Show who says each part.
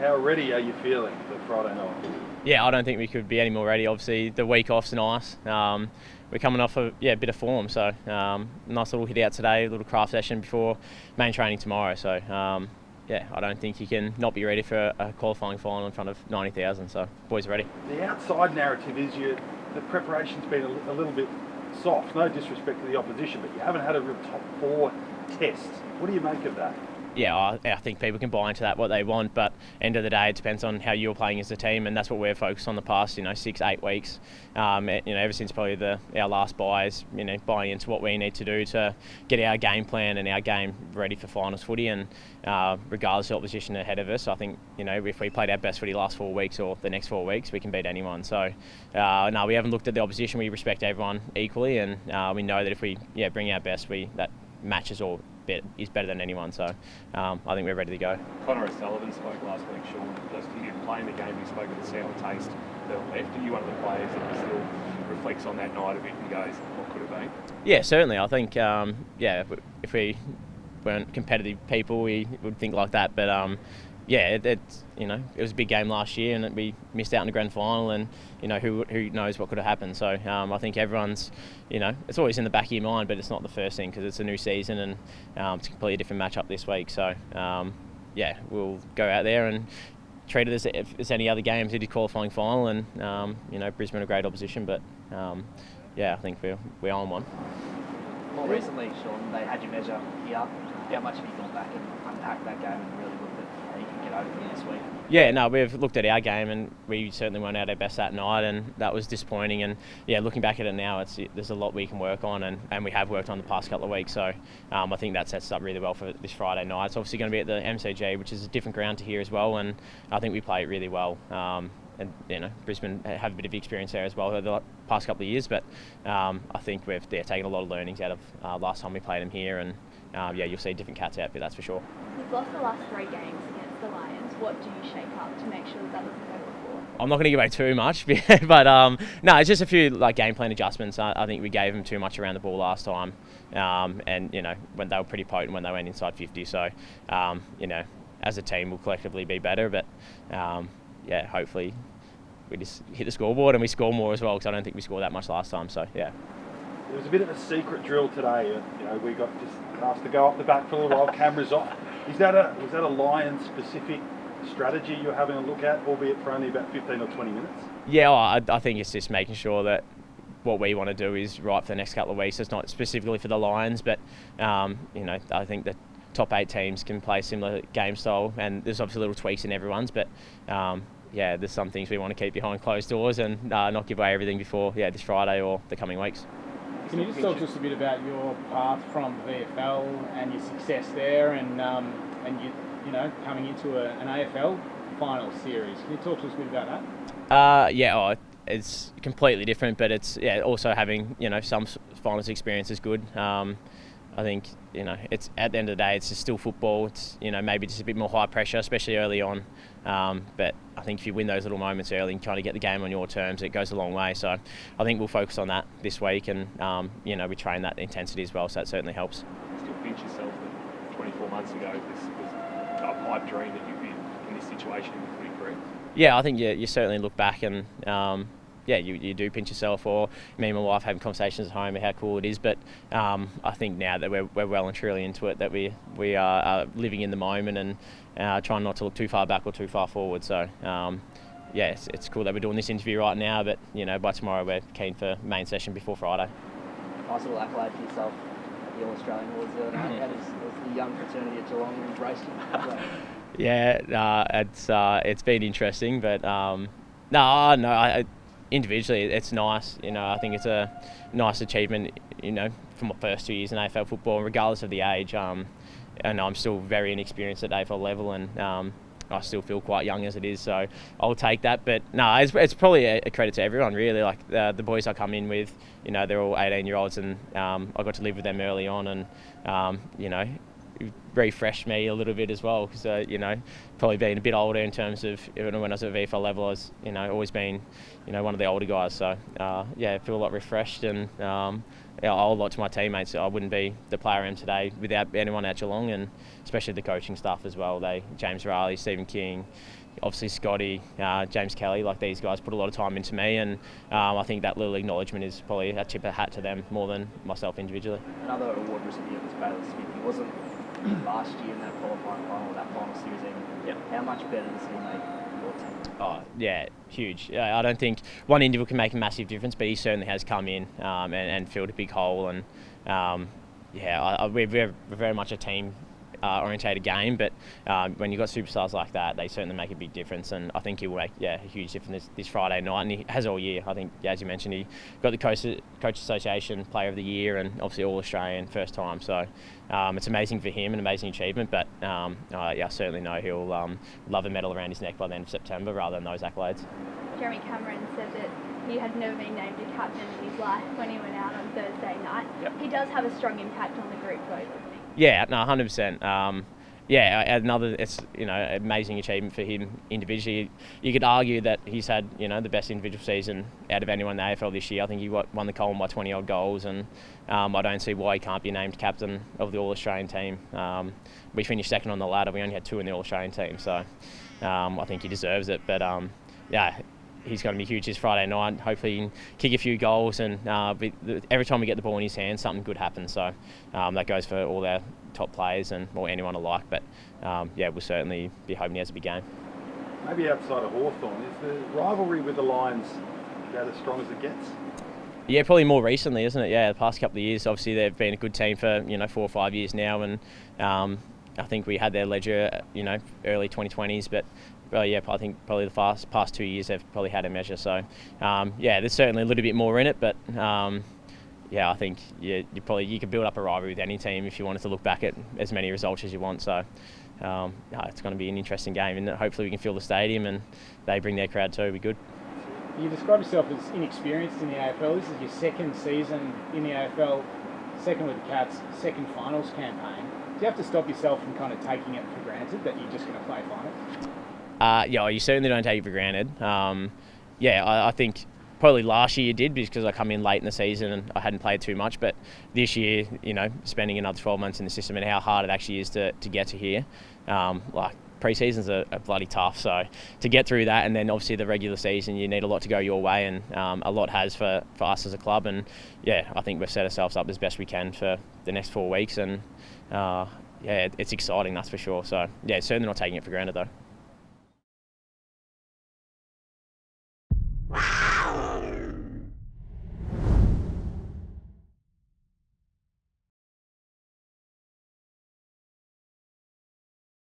Speaker 1: How ready are you feeling for Friday night?
Speaker 2: Yeah, I don't think we could be any more ready. Obviously, the week off's nice. We're coming off a bit of form, so nice little hit out today, a little craft session before main training tomorrow. So I don't think you can not be ready for a qualifying final in front of 90,000. So boys are ready.
Speaker 1: The outside narrative is the preparation's been a little bit soft. No disrespect to the opposition, but you haven't had a real top 4 test. What do you make of that?
Speaker 2: Yeah, I think people can buy into that what they want, but end of the day, it depends on how you're playing as a team, and that's what we're focused on the past 6-8 weeks. Ever since probably our last buys, buying into what we need to do to get our game plan and our game ready for finals footy, and regardless of the opposition ahead of us, I think if we played our best footy last 4 weeks or the next 4 weeks, we can beat anyone. So no, we haven't looked at the opposition. We respect everyone equally, and we know that if we bring our best, that matches or is better than anyone, so I think we're ready to go.
Speaker 3: Connor O'Sullivan spoke last week, Shaun, just you playing the game, he spoke of the sour taste that left. Are you one of the players that still reflects on that night a bit and goes, what could have been?
Speaker 2: Yeah, certainly. I think, if we weren't competitive people, we would think like that, but it was a big game last year, and we missed out in the grand final, and who knows what could have happened. So I think everyone's, it's always in the back of your mind, but it's not the first thing because it's a new season, and it's a completely different matchup this week. So we'll go out there and treat it as any other games. It is qualifying final, and Brisbane are a great opposition, but I think we're on one.
Speaker 4: More recently, Shaun, they had you measure here. How much have you gone back and unpacked that game and really looked at how you can get over here this week?
Speaker 2: Yeah, no, we've looked at our game, and we certainly weren't at our best that night, and that was disappointing. And looking back at it now, there's a lot we can work on, and we have worked on the past couple of weeks. So I think that sets us up really well for this Friday night. It's obviously going to be at the MCG, which is a different ground to here as well, and I think we play it really well. And Brisbane have a bit of experience there as well over the past couple of years, but I think we've taken a lot of learnings out of last time we played them here, and you'll see different cats out there, that's for sure.
Speaker 5: You've lost the last 3 games against the Lions. What do you shape up to make sure that doesn't go before?
Speaker 2: I'm not going to give away too much, but no, it's just a few game plan adjustments. I think we gave them too much around the ball last time, and when they were pretty potent when they went inside 50. So as a team, we'll collectively be better, but hopefully we just hit the scoreboard and we score more as well, because I don't think we scored that much last time. So
Speaker 1: There was a bit of a secret drill today. We got just asked to go up the back for a little while, cameras off. Was that a Lions-specific strategy you're having a look at, albeit for only about 15 or 20 minutes?
Speaker 2: Yeah, I think it's just making sure that what we want to do is right for the next couple of weeks. It's not specifically for the Lions, but I think the top 8 teams can play similar game style, and there's obviously little tweaks in everyone's, but there's some things we want to keep behind closed doors and not give away everything before this Friday or the coming weeks.
Speaker 6: Can you just talk to us a bit about your path from VFL and your success there, and you coming into an AFL final series? Can you talk to us a bit about that?
Speaker 2: It's completely different, but it's also having some finals experience is good. I think it's at the end of the day, it's just still football. It's maybe just a bit more high pressure, especially early on. But I think if you win those little moments early and kind of get the game on your terms, it goes a long way. So I think we'll focus on that this week, and we train that intensity as well. So that certainly helps.
Speaker 3: Still pinch yourself that 24 months ago this was a pipe dream that you'd be in this situation in the footy career.
Speaker 2: Yeah, I think you certainly look back and. You do pinch yourself, or me and my wife having conversations at home about how cool it is. But I think now that we're well and truly into it, that we are living in the moment and trying not to look too far back or too far forward. So it's cool that we're doing this interview right now. But by tomorrow we're keen for main session before Friday.
Speaker 4: Nice little accolade for yourself at the All-Australian Awards the other night. How does the young fraternity at Geelong embrace you?
Speaker 2: It's been interesting, but individually, it's nice. I think it's a nice achievement. For my first 2 years in AFL football, regardless of the age. And I'm still very inexperienced at AFL level, and I still feel quite young as it is. So I'll take that. But no, it's probably a credit to everyone, really. Like the boys I come in with, they're all 18-year-olds, and I got to live with them early on, and refreshed me a little bit as well, because probably being a bit older in terms of when I was at VFL level, I was always been one of the older guys. So I feel a lot refreshed, and I owe a lot to my teammates. I wouldn't be the player I am today without anyone at Geelong, and especially the coaching staff as well. James Riley, Stephen King, obviously Scotty, James Kelly, like these guys put a lot of time into me, and I think that little acknowledgement is probably a tip of the hat to them more than myself individually.
Speaker 4: Another award recipient was Bailey Smith. He wasn't last year in that qualifying final, that final series even.
Speaker 2: Yep.
Speaker 4: How much better does he make your team?
Speaker 2: Oh, yeah, huge. I don't think one individual can make a massive difference, but he certainly has come in and filled a big hole. And we're very much a team orientated game, but when you've got superstars like that, they certainly make a big difference, and I think he will make a huge difference this Friday night, and he has all year. I think, as you mentioned, he got the Coach Association Player of the Year and obviously All-Australian first time, so it's amazing for him, an amazing achievement, but I certainly know he'll love a medal around his neck by the end of September rather than those accolades.
Speaker 5: Jeremy Cameron said that he had never been named a captain in his life when he went out on Thursday night.
Speaker 2: Yep.
Speaker 5: He does have a strong impact on the group though, doesn't he?
Speaker 2: Yeah, no, 100%. Another amazing achievement for him individually. You could argue that he's had the best individual season out of anyone in the AFL this year. I think he won the Coleman by 20 odd goals, and I don't see why he can't be named captain of the All-Australian team. We finished second on the ladder. We only had 2 in the All-Australian team, so I think he deserves it. But he's going to be huge this Friday night. Hopefully he can kick a few goals, and every time we get the ball in his hands, something good happens. So that goes for all our top players or anyone alike. But we'll certainly be hoping he has a big game.
Speaker 1: Maybe outside of Hawthorn, is the rivalry with the Lions about as strong as it gets?
Speaker 2: Yeah, probably more recently, isn't it? Yeah, the past couple of years. Obviously, they've been a good team for 4 or 5 years now, and I think we had their ledger, early 2020s, but. Well, I think probably the past 2 years they've probably had a measure. So, there's certainly a little bit more in it, but I think you could build up a rivalry with any team if you wanted to look back at as many results as you want. So, it's going to be an interesting game, and hopefully we can fill the stadium and they bring their crowd too. It'll be good.
Speaker 6: You describe yourself as inexperienced in the AFL. This is your second season in the AFL, second with the Cats, second finals campaign. Do you have to stop yourself from kind of taking it for granted that you're just going to play finals?
Speaker 2: You certainly don't take it for granted. I think probably last year you did because I come in late in the season and I hadn't played too much. But this year, spending another 12 months in the system and how hard it actually is to get to here, pre-seasons are bloody tough. So to get through that, and then obviously the regular season, you need a lot to go your way, and a lot has for us as a club. And I think we've set ourselves up as best we can for the next 4 weeks, and it's exciting, that's for sure. So certainly not taking it for granted though.